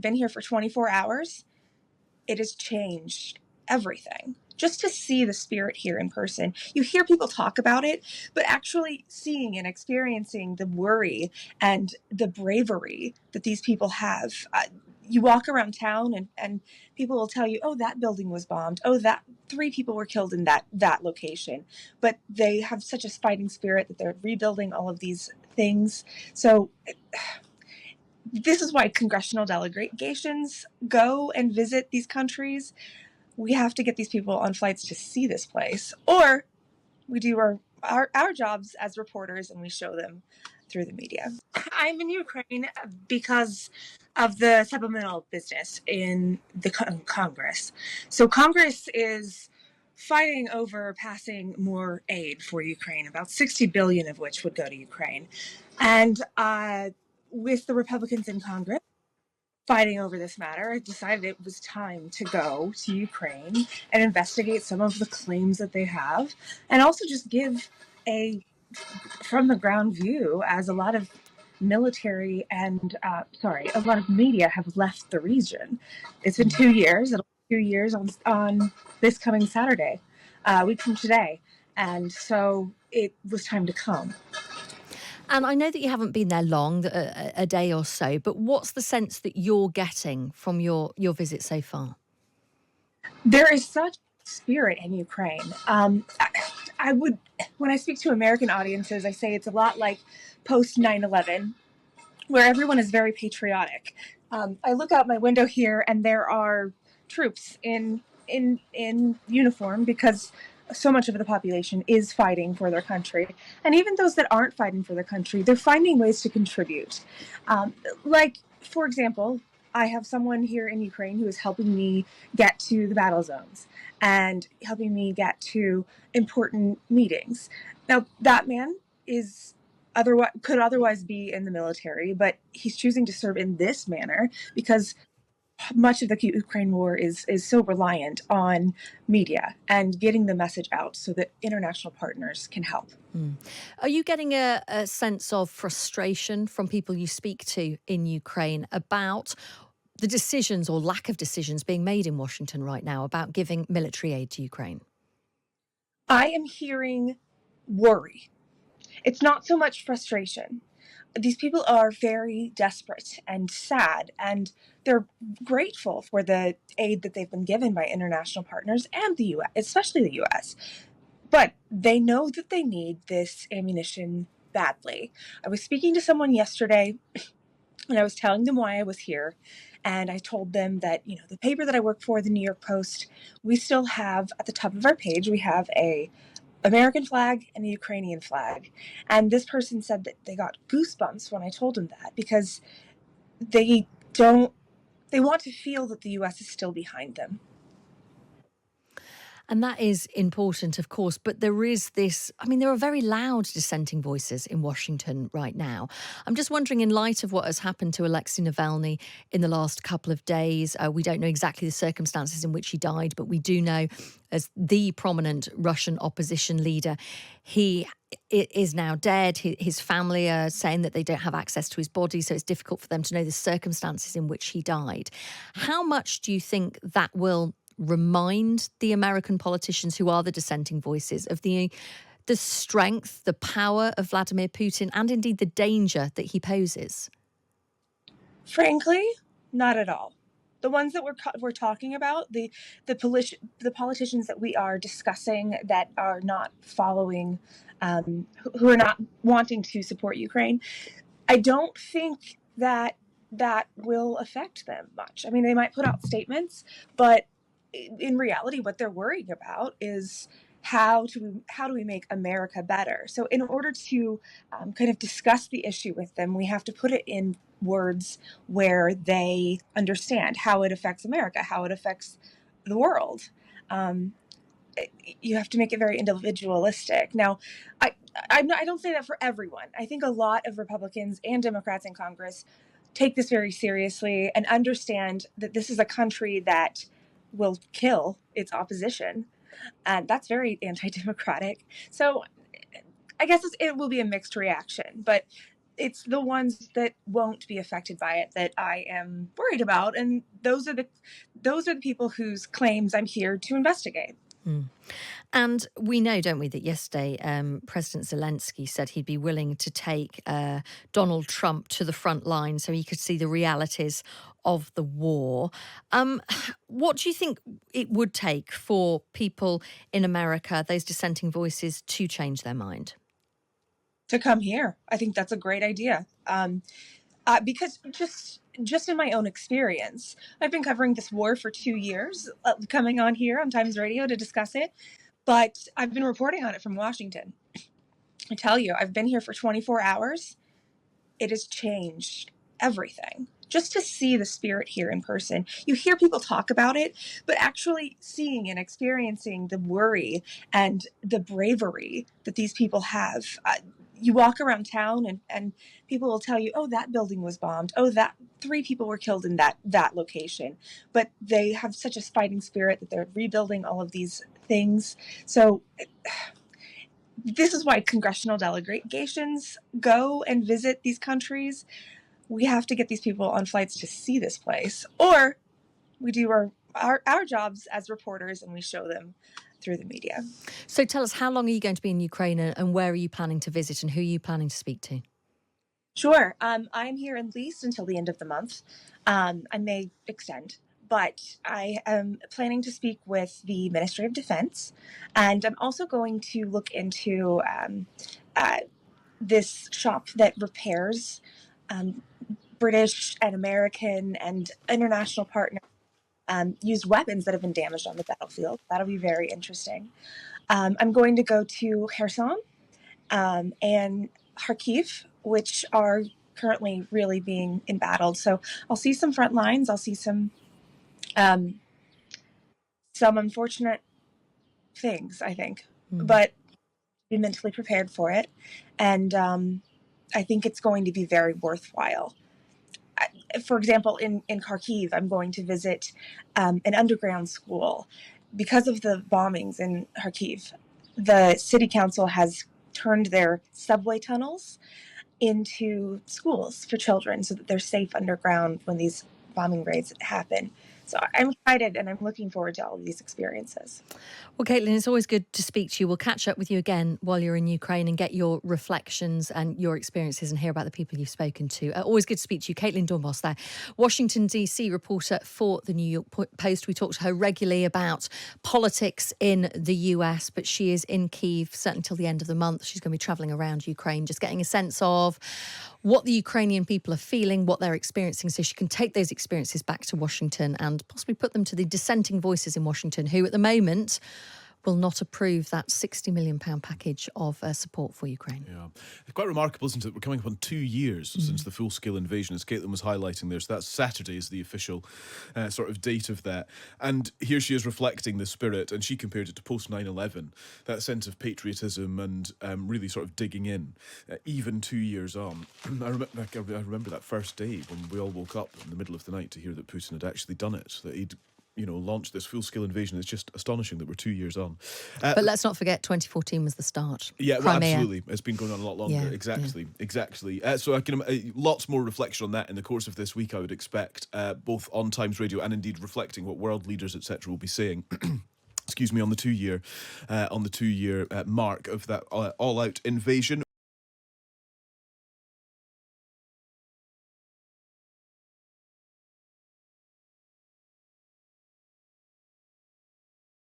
been here for 24 hours, it has changed everything. Just to see the spirit here in person. You hear people talk about it, but actually seeing and experiencing the worry and the bravery that these people have. You walk around town and people will tell you, oh, that building was bombed. Oh, that 3 people were killed in that location. But they have such a fighting spirit that they're rebuilding all of these things. So this is why congressional delegations go and visit these countries. We have to get these people on flights to see this place, or we do our jobs as reporters and we show them through the media. I'm in Ukraine because of the supplemental business in the Congress. So Congress is fighting over passing more aid for Ukraine, about 60 billion of which would go to Ukraine. And with the Republicans in Congress fighting over this matter, I decided it was time to go to Ukraine and investigate some of the claims that they have, and also just give a from the ground view, as a lot of military and a lot of media have left the region. It's been 2 years. It'll be 2 years on this coming Saturday, a week from today, and so it was time to come. And I know that you haven't been there long, a day or so, but what's the sense that you're getting from your visit so far? There is such spirit in Ukraine. I would, when I speak to American audiences, I say it's a lot like post 9/11, where everyone is very patriotic. I look out my window here, and there are troops in uniform because so much of the population is fighting for their country. And even those that aren't fighting for their country, they're finding ways to contribute. Like, for example, I have someone here in Ukraine who is helping me get to the battle zones and helping me get to important meetings. Now, that man is could otherwise be in the military, but he's choosing to serve in this manner because much of the Ukraine war is so reliant on media and getting the message out so that international partners can help. Are you getting a sense of frustration from people you speak to in Ukraine about the decisions or lack of decisions being made in Washington right now about giving military aid to Ukraine? I am hearing worry. It's not so much frustration. These people are very desperate and sad, and they're grateful for the aid that they've been given by international partners and the U.S., especially the U.S. But they know that they need this ammunition badly. I was speaking to someone yesterday, and I was telling them why I was here. And I told them that, the paper that I work for, the New York Post, we still have at the top of our page, we have a American flag and a Ukrainian flag. And this person said that they got goosebumps when I told them that because they want to feel that the U.S. is still behind them. And that is important, of course, but there is this, there are very loud dissenting voices in Washington right now. I'm just wondering, in light of what has happened to Alexei Navalny in the last couple of days, we don't know exactly the circumstances in which he died, but we do know, as the prominent Russian opposition leader, he is now dead. His family are saying that they don't have access to his body, so it's difficult for them to know the circumstances in which he died. How much do you think that will remind the American politicians who are the dissenting voices of the strength, the power of Vladimir Putin, and indeed the danger that he poses? Frankly, not at all. The ones that we're talking about, the politicians that we are discussing that are not following, who are not wanting to support Ukraine, I don't think that will affect them much. They might put out statements, but in reality, what they're worrying about is how do we make America better? So in order to kind of discuss the issue with them, we have to put it in words where they understand how it affects America, how it affects the world. You have to make it very individualistic. Now, I don't say that for everyone. I think a lot of Republicans and Democrats in Congress take this very seriously and understand that this is a country that will kill its opposition. And that's very anti-democratic. So I guess it will be a mixed reaction. But it's the ones that won't be affected by it that I am worried about, and those are the people whose claims I'm here to investigate. And we know, don't we, that yesterday President Zelensky said he'd be willing to take Donald Trump to the front line so he could see the realities of the war. What do you think it would take for people in America, those dissenting voices, to change their mind? To come here, I think that's a great idea. Because just in my own experience, I've been covering this war for 2 years, coming on here on Times Radio to discuss it, but I've been reporting on it from Washington. I tell you, I've been here for 24 hours. It has changed everything. Just to see the spirit here in person. You hear people talk about it, but actually seeing and experiencing the worry and the bravery that these people have. You walk around town and people will tell you, oh, that building was bombed. Oh, that 3 people were killed in that location. But they have such a fighting spirit that they're rebuilding all of these things. So this is why congressional delegations go and visit these countries. We have to get these people on flights to see this place, or we do our jobs as reporters and we show them through the media. So tell us, how long are you going to be in Ukraine, and where are you planning to visit, and who are you planning to speak to? Sure. I'm here at least until the end of the month. I may extend, but I am planning to speak with the Ministry of Defense, and I'm also going to look into this shop that repairs British and American and international partners used weapons that have been damaged on the battlefield. That'll be very interesting. I'm going to go to Kherson and Kharkiv, which are currently really being embattled. So I'll see some front lines. I'll see some unfortunate things, I think, but be mentally prepared for it. And I think it's going to be very worthwhile. For example, in Kharkiv, I'm going to visit an underground school. Because of the bombings in Kharkiv, the city council has turned their subway tunnels into schools for children so that they're safe underground when these bombing raids happen. So I'm excited and I'm looking forward to all of these experiences. Well, Caitlin, it's always good to speak to you. We'll catch up with you again while you're in Ukraine and get your reflections and your experiences and hear about the people you've spoken to. Always good to speak to you. Caitlin Doornbos there, Washington, D.C. reporter for the New York Post. We talk to her regularly about politics in the US, but she is in Kyiv, certainly till the end of the month. She's going to be travelling around Ukraine, just getting a sense of what the Ukrainian people are feeling, what they're experiencing, so she can take those experiences back to Washington and possibly put them to the dissenting voices in Washington, who at the moment will not approve that £60 million package of support for Ukraine. Yeah. It's quite remarkable, isn't it? We're coming up on 2 years since the full-scale invasion, as Caitlin was highlighting there. So that's Saturday is the official sort of date of that. And here she is reflecting the spirit, and she compared it to post-9/11, that sense of patriotism and really sort of digging in, even 2 years on. I remember that first day when we all woke up in the middle of the night to hear that Putin had actually done it, that he'd launched this full-scale invasion. It's just astonishing that we're 2 years on. But let's not forget 2014 was the start. Yeah, well, absolutely. It's been going on a lot longer. Yeah, exactly. So I can lots more reflection on that in the course of this week, I would expect, both on Times Radio and indeed reflecting what world leaders, etc., will be saying. Excuse me, on the 2 year mark of that all-out invasion.